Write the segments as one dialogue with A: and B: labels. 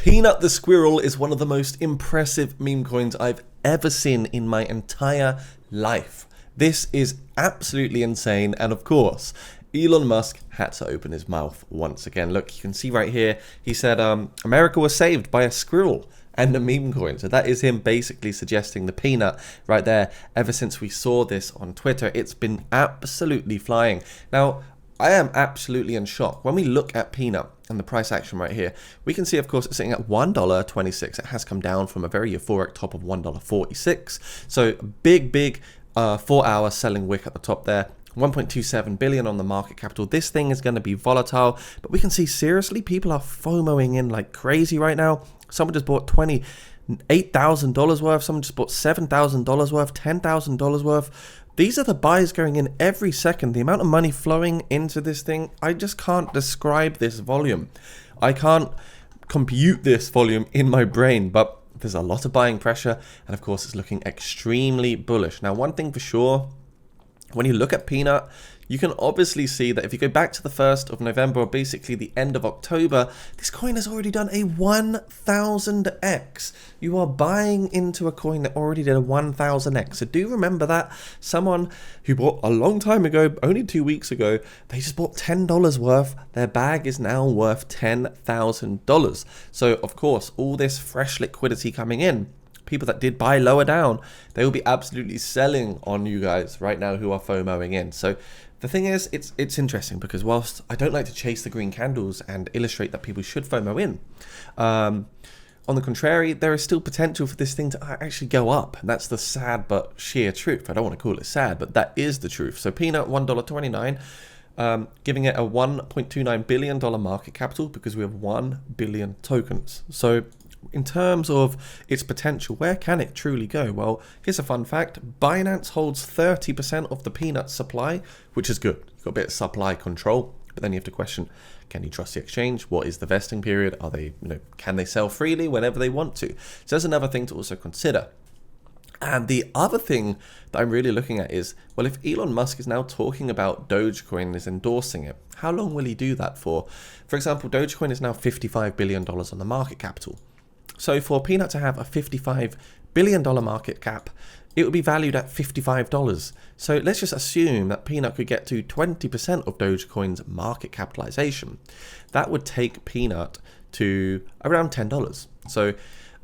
A: PNUT the Squirrel is one of the most impressive meme coins I've ever seen in my entire life. This is absolutely insane, and of course, Elon Musk had to open his mouth once again. Look, you can see right here, he said, America was saved by a squirrel and a meme coin. So that is him basically suggesting the peanut right there. Ever since we saw this on Twitter, it's been absolutely flying. Now, I am absolutely in shock. When we look at peanut and the price action right here, we can see, of course, it's sitting at $1.26. It has come down from a very euphoric top of $1.46. So big 4-hour selling wick at the top there. 1.27 billion on the market capital. This thing is going to be volatile, but we can see seriously people are FOMOing in like crazy right now. Someone just bought $28,000 worth. Someone just bought $7,000 worth, $10,000 worth. These are the buys going in every second. The amount of money flowing into this thing, I just can't describe this volume. I can't compute this volume in my brain, but there's a lot of buying pressure, and of course it's looking extremely bullish. Now, one thing for sure, when you look at peanut, you can obviously see that if you go back to the 1st of November, or basically the end of October, this coin has already done a 1000x. You are buying into a coin that already did a 1000x. So do remember that. Someone who bought a long time ago, only 2 weeks ago, they just bought $10 worth. Their bag is now worth $10,000. So of course, all this fresh liquidity coming in, people that did buy lower down, they will be absolutely selling on you guys right now who are FOMOing in. So the thing is, it's interesting because whilst I don't like to chase the green candles and illustrate that people should FOMO in, on the contrary, there is still potential for this thing to actually go up. And that's the sad but sheer truth. I don't want to call it sad, but that is the truth. So peanut, $1.29, giving it a $1.29 billion market capital because we have 1 billion tokens. So in terms of its potential, where can it truly go? Well, here's a fun fact. Binance holds 30% of the peanut supply, which is good. You've got a bit of supply control, but then you have to question, can you trust the exchange? What is the vesting period? Are they, can they sell freely whenever they want to? So there's another thing to also consider. And the other thing that I'm really looking at is, well, if Elon Musk is now talking about Dogecoin and is endorsing it, how long will he do that for? For example, Dogecoin is now $55 billion on the market capital. So for peanut to have a $55 billion market cap, it would be valued at $55. So let's just assume that peanut could get to 20% of Dogecoin's market capitalization. That would take peanut to around $10. So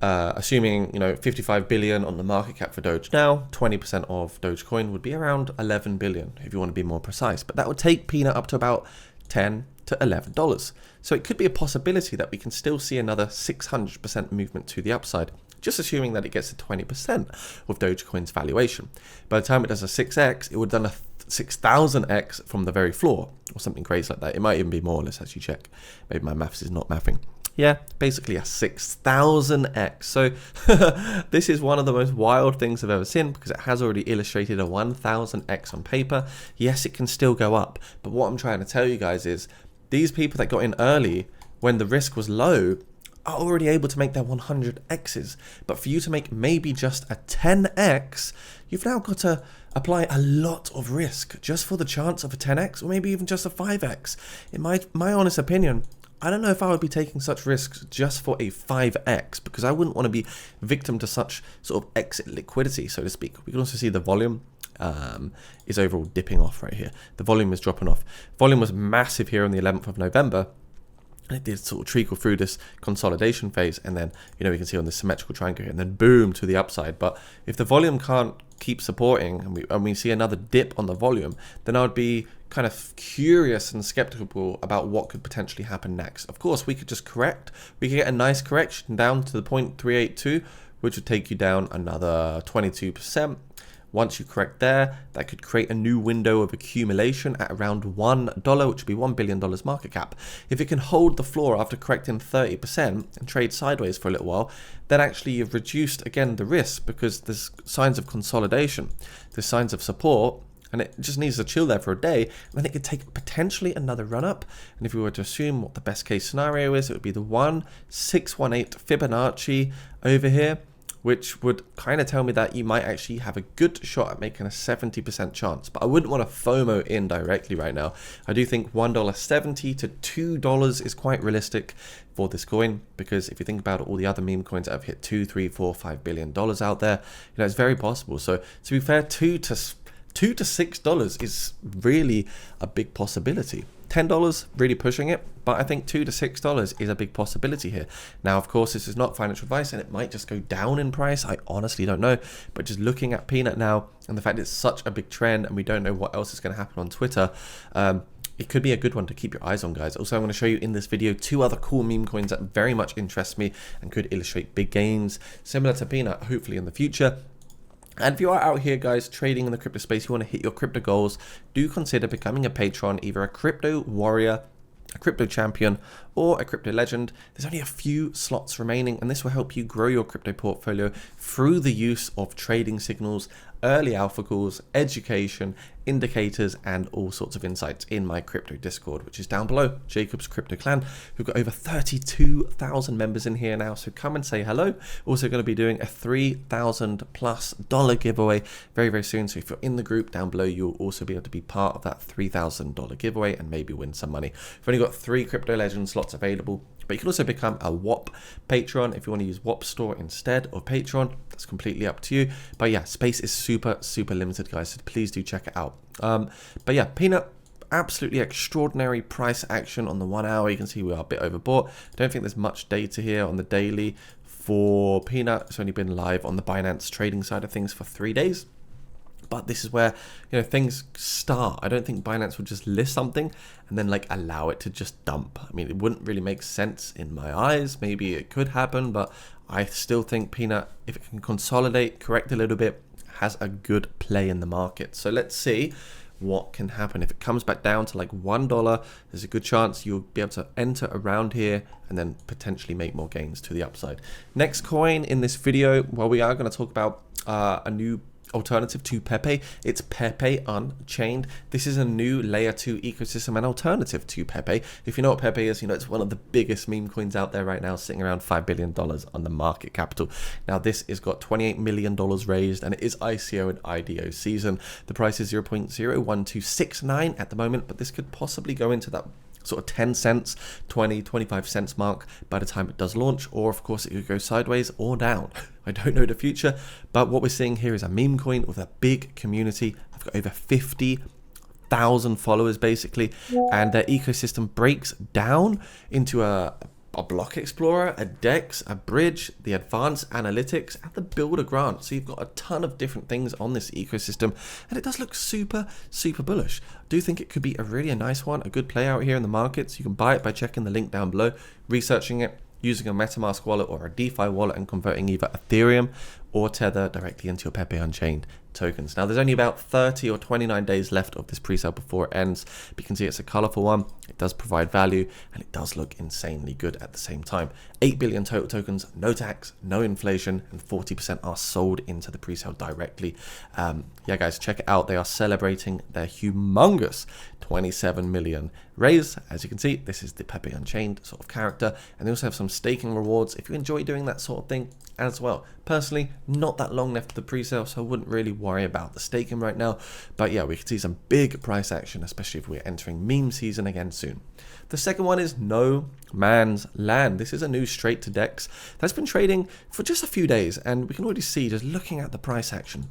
A: assuming 55 billion on the market cap for Doge now, 20% of Dogecoin would be around 11 billion if you want to be more precise. But that would take peanut up to about $10 to $11. So it could be a possibility that we can still see another 600% movement to the upside, just assuming that it gets to 20% of Dogecoin's valuation. By the time it does a 6x, it would have done a 6,000x from the very floor, or something crazy like that. It might even be more. Let's actually check. Maybe my maths is not mathing. Yeah, basically a 6,000x. So this is one of the most wild things I've ever seen because it has already illustrated a 1,000x on paper. Yes, it can still go up. But what I'm trying to tell you guys is these people that got in early when the risk was low are already able to make their 100x's. But for you to make maybe just a 10x, you've now got to apply a lot of risk just for the chance of a 10x or maybe even just a 5x. In my honest opinion, I don't know if I would be taking such risks just for a 5x because I wouldn't want to be victim to such sort of exit liquidity, so to speak. We can also see the volume is overall dipping off right here. The volume is dropping off. Volume was massive here on the 11th of November. And it did sort of trickle through this consolidation phase. And then, we can see on this symmetrical triangle here, and then boom to the upside. But if the volume can't keep supporting and we see another dip on the volume, then I would be kind of curious and skeptical about what could potentially happen next. Of course, we could just correct. We could get a nice correction down to the 0.382, which would take you down another 22%. Once you correct there, that could create a new window of accumulation at around $1, which would be $1 billion market cap. If it can hold the floor after correcting 30% and trade sideways for a little while, then actually you've reduced, again, the risk because there's signs of consolidation, there's signs of support, and it just needs to chill there for a day, and then it could take potentially another run up. And if we were to assume what the best case scenario is, it would be the 1618 Fibonacci over here, which would kind of tell me that you might actually have a good shot at making a 70% chance. But I wouldn't want to FOMO in directly right now. I do think $1.70 to $2 is quite realistic for this coin, because if you think about all the other meme coins that have hit $2, $3, $4, $5 billion out there, it's very possible. So to be fair, $2 to $6 is really a big possibility. $10 really pushing it, but I think $2 to $6 is a big possibility here. Now, of course, this is not financial advice, and it might just go down in price. I honestly don't know, but just looking at PNUT now, and the fact it's such a big trend, and we don't know what else is going to happen on Twitter, it could be a good one to keep your eyes on, guys. Also, I'm going to show you in this video 2 other cool meme coins that very much interest me and could illustrate big gains, similar to PNUT, hopefully in the future. And if you are out here, guys, trading in the crypto space, you want to hit your crypto goals, do consider becoming a patron, either a crypto warrior, a crypto champion, or a crypto legend. There's only a few slots remaining, and this will help you grow your crypto portfolio through the use of trading signals, early alpha calls, education, indicators, and all sorts of insights in my crypto Discord, which is down below, Jacob's Crypto Clan. We've got over 32,000 members in here now, so come and say hello. Also going to be doing a $3,000+ giveaway very soon, so if you're in the group down below, you'll also be able to be part of that $3,000 giveaway and maybe win some money. We've only got 3 crypto legend slots available, but you can also become a WAP patron if you want to use WAP Store instead of Patreon. That's completely up to you. But yeah, space is super limited, guys, so please do check it out. But yeah, PNUT, absolutely extraordinary price action on the 1 hour. You can see we are a bit overbought. I don't think there's much data here on the daily for PNUT. It's only been live on the Binance trading side of things for 3 days. But this is where, things start. I don't think Binance would just list something and then allow it to just dump. I mean, it wouldn't really make sense in my eyes. Maybe it could happen, but I still think PNUT, if it can consolidate, correct a little bit, has a good play in the market. So let's see what can happen. If it comes back down to $1, there's a good chance you'll be able to enter around here and then potentially make more gains to the upside. Next coin in this video, well, we are going to talk about a new alternative to Pepe. It's Pepe Unchained. This is a new layer 2 ecosystem and alternative to Pepe. If you know what Pepe is, it's one of the biggest meme coins out there right now, sitting around $5 billion on the market capital. Now this has got $28 million raised, and it is ICO and IDO season. The price is 0.01269 at the moment, but this could possibly go into that sort of 10 cents, 20, 25 cents mark by the time it does launch, or of course it could go sideways or down. I don't know the future, but what we're seeing here is a meme coin with a big community. I've got over 50,000 followers basically, and their ecosystem breaks down into a block explorer, a DEX, a bridge, the advanced analytics, and the builder grant. So you've got a ton of different things on this ecosystem, and it does look super bullish. I do think it could be a really nice one, a good play out here in the markets. You can buy it by checking the link down below, researching it, using a MetaMask wallet or a DeFi wallet, and converting either Ethereum or Tether directly into your Pepe Unchained tokens. Now there's only about 30 or 29 days left of this pre-sale before it ends, but you can see it's a colorful one. It does provide value, and it does look insanely good at the same time. 8 billion total tokens, no tax, no inflation, and 40% are sold into the pre-sale directly. Yeah guys, check it out. They are celebrating their humongous 27 million raise. As you can see, this is the Pepe Unchained sort of character, and they also have some staking rewards if you enjoy doing that sort of thing as well. Personally, not that long left of the pre-sale, so I wouldn't really worry about the staking right now, but yeah, we could see some big price action, especially if we're entering meme season again soon. The second one is No Man's Land. This is a new straight to DEX that's been trading for just a few days, and we can already see, just looking at the price action,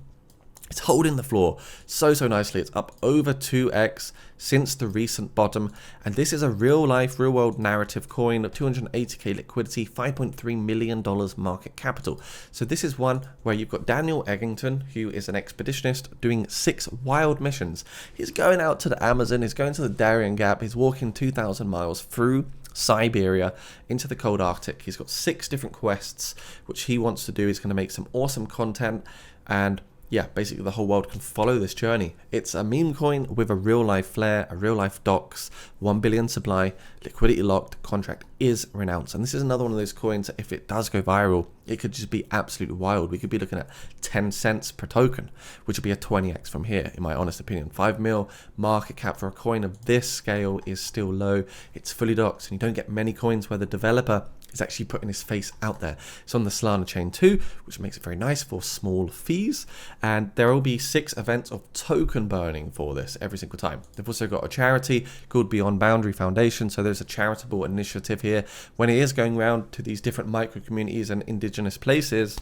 A: it's holding the floor so nicely. It's up over 2x since the recent bottom, and this is a real world narrative coin of 280k liquidity, $5.3 million market capital. So this is one where you've got Daniel Eggington, who is an expeditionist doing 6 wild missions. He's going out to the Amazon, he's going to the Darien Gap, he's walking 2,000 miles through Siberia into the cold Arctic. He's got 6 different quests which he wants to do. He's going to make some awesome content, and yeah, basically the whole world can follow this journey. It's a meme coin with a real life flair, a real life docs, 1 billion supply, liquidity locked, contract is renounced. And this is another one of those coins that if it does go viral, it could just be absolutely wild. We could be looking at 10 cents per token, which would be a 20x from here, in my honest opinion. 5 mil market cap for a coin of this scale is still low. It's fully doxed, and you don't get many coins where the developer is actually putting his face out there. It's on the Solana chain too, which makes it very nice for small fees. And there will be 6 events of token burning for this every single time. They've also got a charity called Beyond Boundary Foundation. So there's a charitable initiative here. When it is going around to these different micro communities and indigenous places,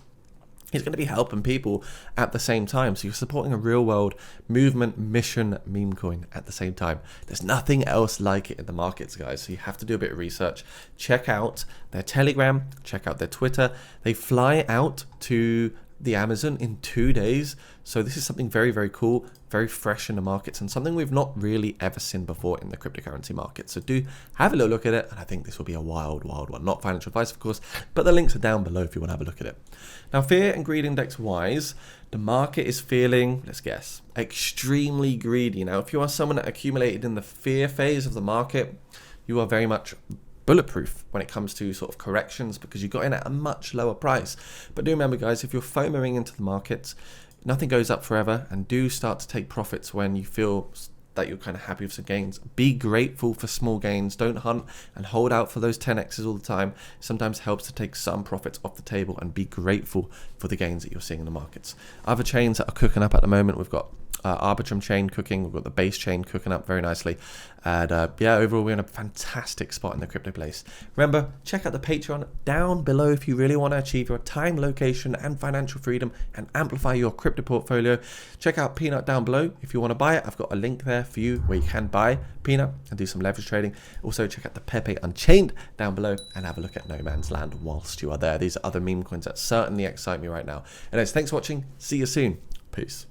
A: he's going to be helping people at the same time. So you're supporting a real world movement, mission, meme coin at the same time. There's nothing else like it in the markets, guys. So you have to do a bit of research. Check out their Telegram, check out their Twitter. They fly out to the Amazon in 2 days. So this is something very, very cool, very fresh in the markets, and something we've not really ever seen before in the cryptocurrency market. So do have a little look at it, and I think this will be a wild, wild one. Not financial advice, of course, but the links are down below if you want to have a look at it. Now, fear and greed index wise, the market is feeling, let's guess, extremely greedy. Now, if you are someone that accumulated in the fear phase of the market, you are very much bulletproof when it comes to sort of corrections, because you got in at a much lower price. But do remember, guys, if you're FOMOing into the markets, nothing goes up forever, and do start to take profits when you feel that you're kind of happy with some gains. Be grateful for small gains. Don't hunt and hold out for those 10x's all the time. Sometimes helps to take some profits off the table and be grateful for the gains that you're seeing in the markets. Other chains that are cooking up at the moment, we've got Arbitrum chain cooking, we've got the base chain cooking up very nicely, and yeah, overall we're in a fantastic spot in the crypto place. Remember, check out the Patreon down below if you really want to achieve your time, location and financial freedom and amplify your crypto portfolio. Check out PNUT down below if you want to buy it. I've got a link there for you where you can buy PNUT and do some leverage trading. Also check out the Pepe Unchained down below and have a look at No Man's Land whilst you are there. These are other meme coins that certainly excite me right now. Anyways, thanks for watching. See you soon. Peace.